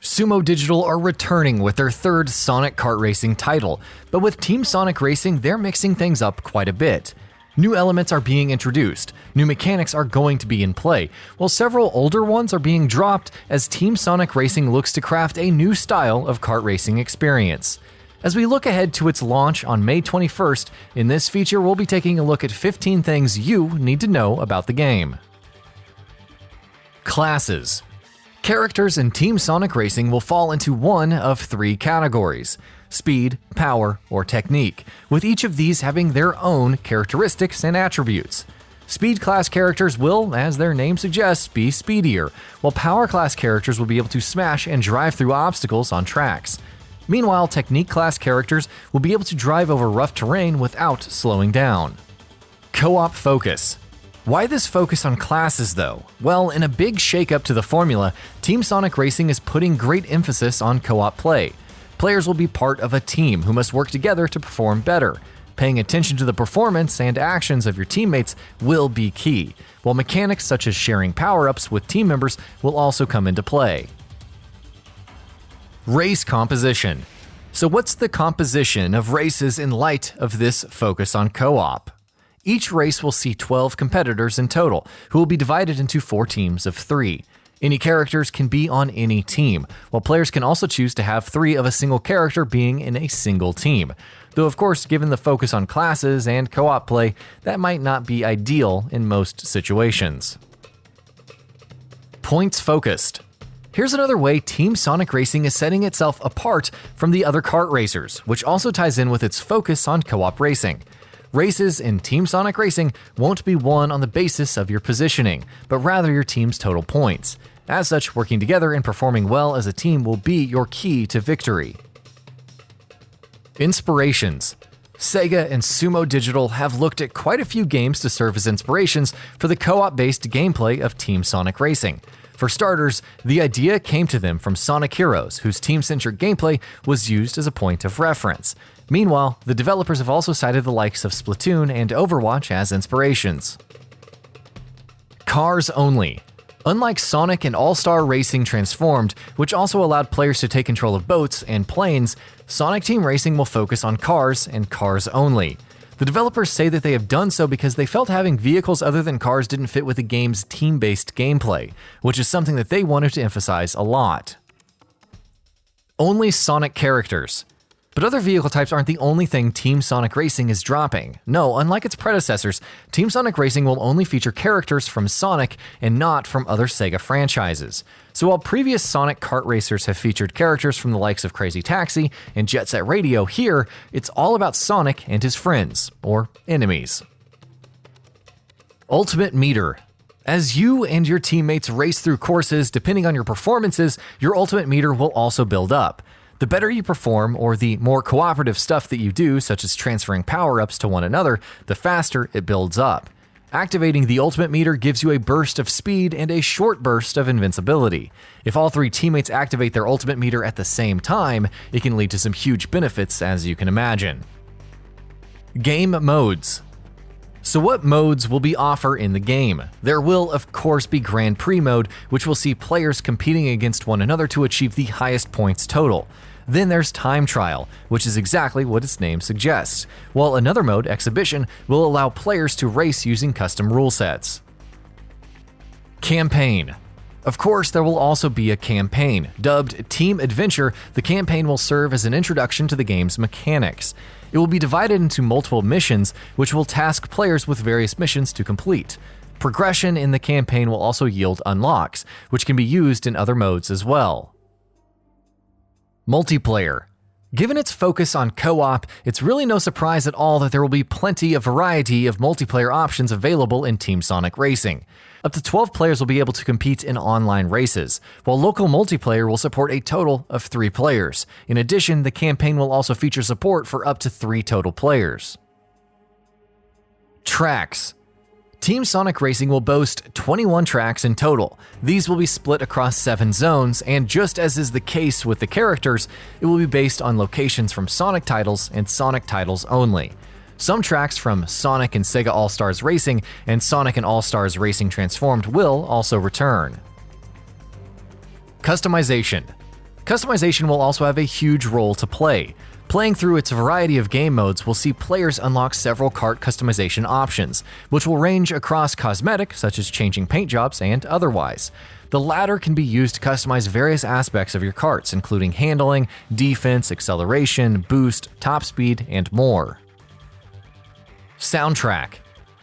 Sumo Digital are returning with their third Sonic kart racing title, but with Team Sonic Racing, they're mixing things up quite a bit. New elements are being introduced, new mechanics are going to be in play, while several older ones are being dropped as Team Sonic Racing looks to craft a new style of kart racing experience. As we look ahead to its launch on May 21st, in this feature we'll be taking a look at 15 things you need to know about the game. Classes. Characters in Team Sonic Racing will fall into one of three categories: speed, power, or technique, with each of these having their own characteristics and attributes. Speed class characters will, as their name suggests, be speedier, while power class characters will be able to smash and drive through obstacles on tracks. Meanwhile, technique class characters will be able to drive over rough terrain without slowing down. Co-op focus. Why this focus on classes though? Well, in a big shakeup to the formula, Team Sonic Racing is putting great emphasis on co-op play. Players will be part of a team who must work together to perform better. Paying attention to the performance and actions of your teammates will be key, while mechanics such as sharing power-ups with team members will also come into play. Race composition. So what's the composition of races in light of this focus on co-op? Each race will see 12 competitors in total, who will be divided into 4 teams of 3. Any characters can be on any team, while players can also choose to have 3 of a single character being in a single team. Though of course, given the focus on classes and co-op play, that might not be ideal in most situations. Points focused. Here's another way Team Sonic Racing is setting itself apart from the other kart racers, which also ties in with its focus on co-op racing. Races in Team Sonic Racing won't be won on the basis of your positioning, but rather your team's total points. As such, working together and performing well as a team will be your key to victory. Inspirations. Sega and Sumo Digital have looked at quite a few games to serve as inspirations for the co-op-based gameplay of Team Sonic Racing. For starters, the idea came to them from Sonic Heroes, whose team-centric gameplay was used as a point of reference. Meanwhile, the developers have also cited the likes of Splatoon and Overwatch as inspirations. Cars only. Unlike Sonic and All-Star Racing Transformed, which also allowed players to take control of boats and planes, Sonic Team Racing will focus on cars and cars only. The developers say that they have done so because they felt having vehicles other than cars didn't fit with the game's team-based gameplay, which is something that they wanted to emphasize a lot. Only Sonic characters. But other vehicle types aren't the only thing Team Sonic Racing is dropping. No, unlike its predecessors, Team Sonic Racing will only feature characters from Sonic and not from other Sega franchises. So while previous Sonic kart racers have featured characters from the likes of Crazy Taxi and Jet Set Radio, here, it's all about Sonic and his friends, or enemies. Ultimate meter. As you and your teammates race through courses, depending on your performances, your ultimate meter will also build up. The better you perform, or the more cooperative stuff that you do, such as transferring power-ups to one another, the faster it builds up. Activating the ultimate meter gives you a burst of speed and a short burst of invincibility. If all 3 teammates activate their ultimate meter at the same time, it can lead to some huge benefits, as you can imagine. Game modes. So what modes will be offered in the game? There will, of course, be Grand Prix mode, which will see players competing against one another to achieve the highest points total. Then there's Time Trial, which is exactly what its name suggests, while another mode, Exhibition, will allow players to race using custom rule sets. Campaign. Of course, there will also be a campaign. Dubbed Team Adventure, the campaign will serve as an introduction to the game's mechanics. It will be divided into multiple missions, which will task players with various missions to complete. Progression in the campaign will also yield unlocks, which can be used in other modes as well. Multiplayer. Given its focus on co-op, it's really no surprise at all that there will be plenty of variety of multiplayer options available in Team Sonic Racing. Up to 12 players will be able to compete in online races, while local multiplayer will support a total of 3 players. In addition, the campaign will also feature support for up to 3 total players. Tracks. Team Sonic Racing will boast 21 tracks in total. These will be split across 7 zones, and just as is the case with the characters, it will be based on locations from Sonic titles and Sonic titles only. Some tracks from Sonic and Sega All-Stars Racing and Sonic and All-Stars Racing Transformed will also return. Customization. Customization will also have a huge role to play. Playing through its variety of game modes will see players unlock several kart customization options, which will range across cosmetic, such as changing paint jobs, and otherwise. The latter can be used to customize various aspects of your karts, including handling, defense, acceleration, boost, top speed, and more. Soundtrack.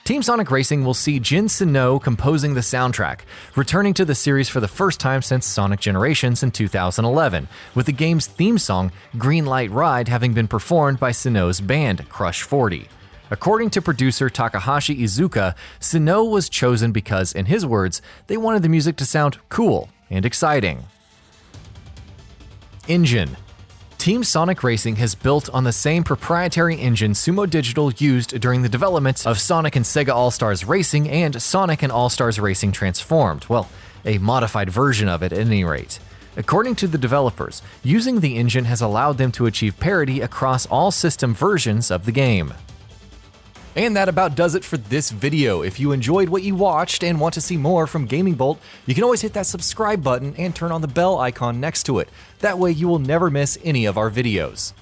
Team Sonic Racing will see Jin Senoue composing the soundtrack, returning to the series for the first time since Sonic Generations in 2011, with the game's theme song, Green Light Ride, having been performed by Senoue's band, Crush 40. According to producer Takahashi Iizuka, Senoue was chosen because, in his words, they wanted the music to sound cool and exciting. Engine. Team Sonic Racing has built on the same proprietary engine Sumo Digital used during the development of Sonic and Sega All-Stars Racing and Sonic and All-Stars Racing Transformed. Well, a modified version of it at any rate. According to the developers, using the engine has allowed them to achieve parity across all system versions of the game. And that about does it for this video. If you enjoyed what you watched and want to see more from GamingBolt, you can always hit that subscribe button and turn on the bell icon next to it. That way you will never miss any of our videos.